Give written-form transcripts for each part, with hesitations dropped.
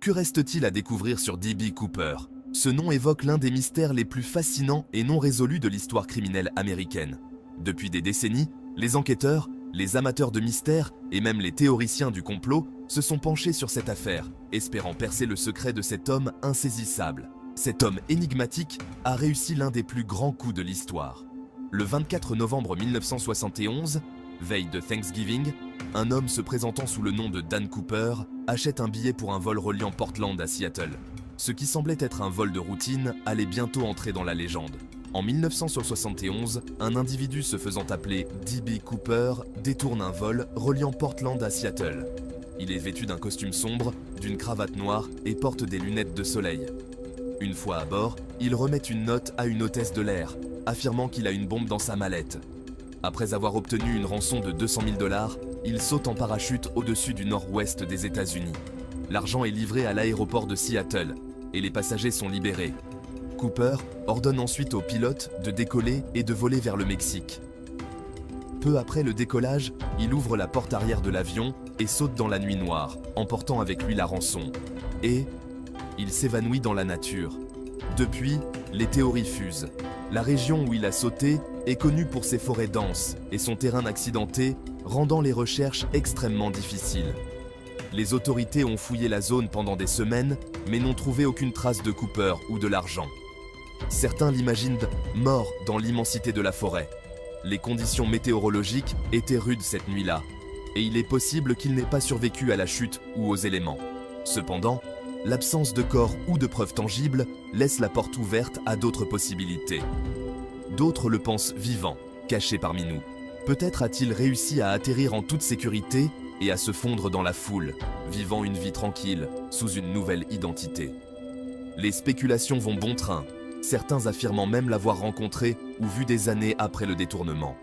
Que reste-t-il à découvrir sur D.B. Cooper? Ce nom évoque l'un des mystères les plus fascinants et non résolus de l'histoire criminelle américaine. Depuis des décennies, les enquêteurs, les amateurs de mystères et même les théoriciens du complot se sont penchés sur cette affaire, espérant percer le secret de cet homme insaisissable. Cet homme énigmatique a réussi l'un des plus grands coups de l'histoire. Le 24 novembre 1971, veille de Thanksgiving, un homme se présentant sous le nom de Dan Cooper achète un billet pour un vol reliant Portland à Seattle. Ce qui semblait être un vol de routine allait bientôt entrer dans la légende. En 1971, un individu se faisant appeler D.B. Cooper détourne un vol reliant Portland à Seattle. Il est vêtu d'un costume sombre, d'une cravate noire et porte des lunettes de soleil. Une fois à bord, il remet une note à une hôtesse de l'air, affirmant qu'il a une bombe dans sa mallette. Après avoir obtenu une rançon de 200 000 $, il saute en parachute au-dessus du nord-ouest des États-Unis. L'argent est livré à l'aéroport de Seattle et les passagers sont libérés. Cooper ordonne ensuite au pilote de décoller et de voler vers le Mexique. Peu après le décollage, il ouvre la porte arrière de l'avion et saute dans la nuit noire, emportant avec lui la rançon. Et il s'évanouit dans la nature. Depuis, les théories fusent. La région où il a sauté est connue pour ses forêts denses et son terrain accidenté, rendant les recherches extrêmement difficiles. Les autorités ont fouillé la zone pendant des semaines, mais n'ont trouvé aucune trace de Cooper ou de l'argent. Certains l'imaginent mort dans l'immensité de la forêt. Les conditions météorologiques étaient rudes cette nuit-là, et il est possible qu'il n'ait pas survécu à la chute ou aux éléments. Cependant, l'absence de corps ou de preuves tangibles laisse la porte ouverte à d'autres possibilités. D'autres le pensent vivant, caché parmi nous. Peut-être a-t-il réussi à atterrir en toute sécurité et à se fondre dans la foule, vivant une vie tranquille, sous une nouvelle identité. Les spéculations vont bon train, certains affirmant même l'avoir rencontré ou vu des années après le détournement.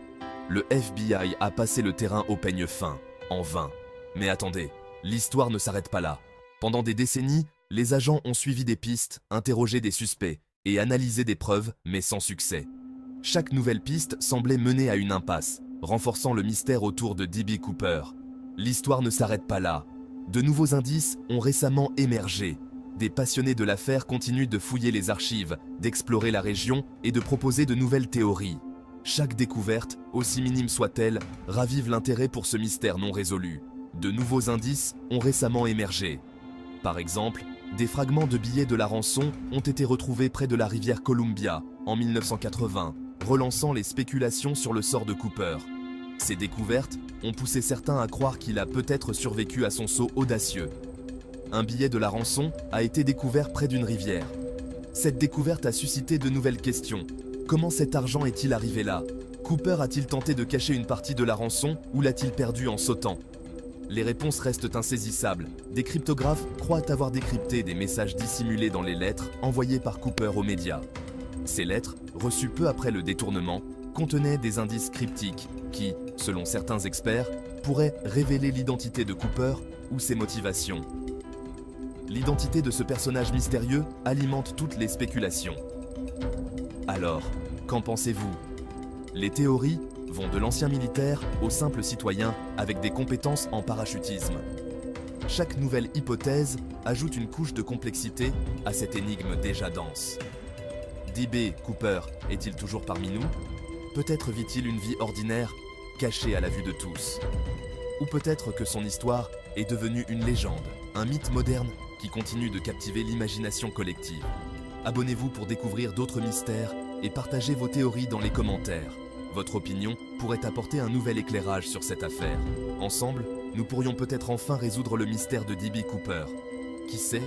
Le FBI a passé le terrain au peigne fin, en vain. Mais attendez, l'histoire ne s'arrête pas là. Pendant des décennies, les agents ont suivi des pistes, interrogé des suspects et analysé des preuves, mais sans succès. Chaque nouvelle piste semblait mener à une impasse, renforçant le mystère autour de D.B. Cooper. L'histoire ne s'arrête pas là. De nouveaux indices ont récemment émergé. Des passionnés de l'affaire continuent de fouiller les archives, d'explorer la région et de proposer de nouvelles théories. Chaque découverte, aussi minime soit-elle, ravive l'intérêt pour ce mystère non résolu. De nouveaux indices ont récemment émergé. Par exemple, des fragments de billets de la rançon ont été retrouvés près de la rivière Columbia en 1980, relançant les spéculations sur le sort de Cooper. Ces découvertes ont poussé certains à croire qu'il a peut-être survécu à son saut audacieux. Un billet de la rançon a été découvert près d'une rivière. Cette découverte a suscité de nouvelles questions. Comment cet argent est-il arrivé là? Cooper a-t-il tenté de cacher une partie de la rançon ou l'a-t-il perdue en sautant? Les réponses restent insaisissables. Des cryptographes croient avoir décrypté des messages dissimulés dans les lettres envoyées par Cooper aux médias. Ces lettres, reçues peu après le détournement, contenaient des indices cryptiques qui, selon certains experts, pourraient révéler l'identité de Cooper ou ses motivations. L'identité de ce personnage mystérieux alimente toutes les spéculations. Alors, qu'en pensez-vous? Les théories vont de l'ancien militaire au simple citoyen avec des compétences en parachutisme. Chaque nouvelle hypothèse ajoute une couche de complexité à cette énigme déjà dense. D.B. Cooper est-il toujours parmi nous? Peut-être vit-il une vie ordinaire, cachée à la vue de tous. Ou peut-être que son histoire est devenue une légende, un mythe moderne qui continue de captiver l'imagination collective. Abonnez-vous pour découvrir d'autres mystères et partagez vos théories dans les commentaires. Votre opinion pourrait apporter un nouvel éclairage sur cette affaire. Ensemble, nous pourrions peut-être enfin résoudre le mystère de D.B. Cooper. Qui sait,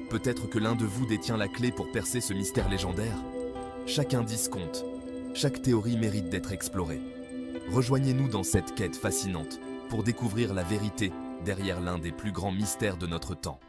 peut-être que l'un de vous détient la clé pour percer ce mystère légendaire. Chaque indice compte. Chaque théorie mérite d'être explorée. Rejoignez-nous dans cette quête fascinante pour découvrir la vérité derrière l'un des plus grands mystères de notre temps.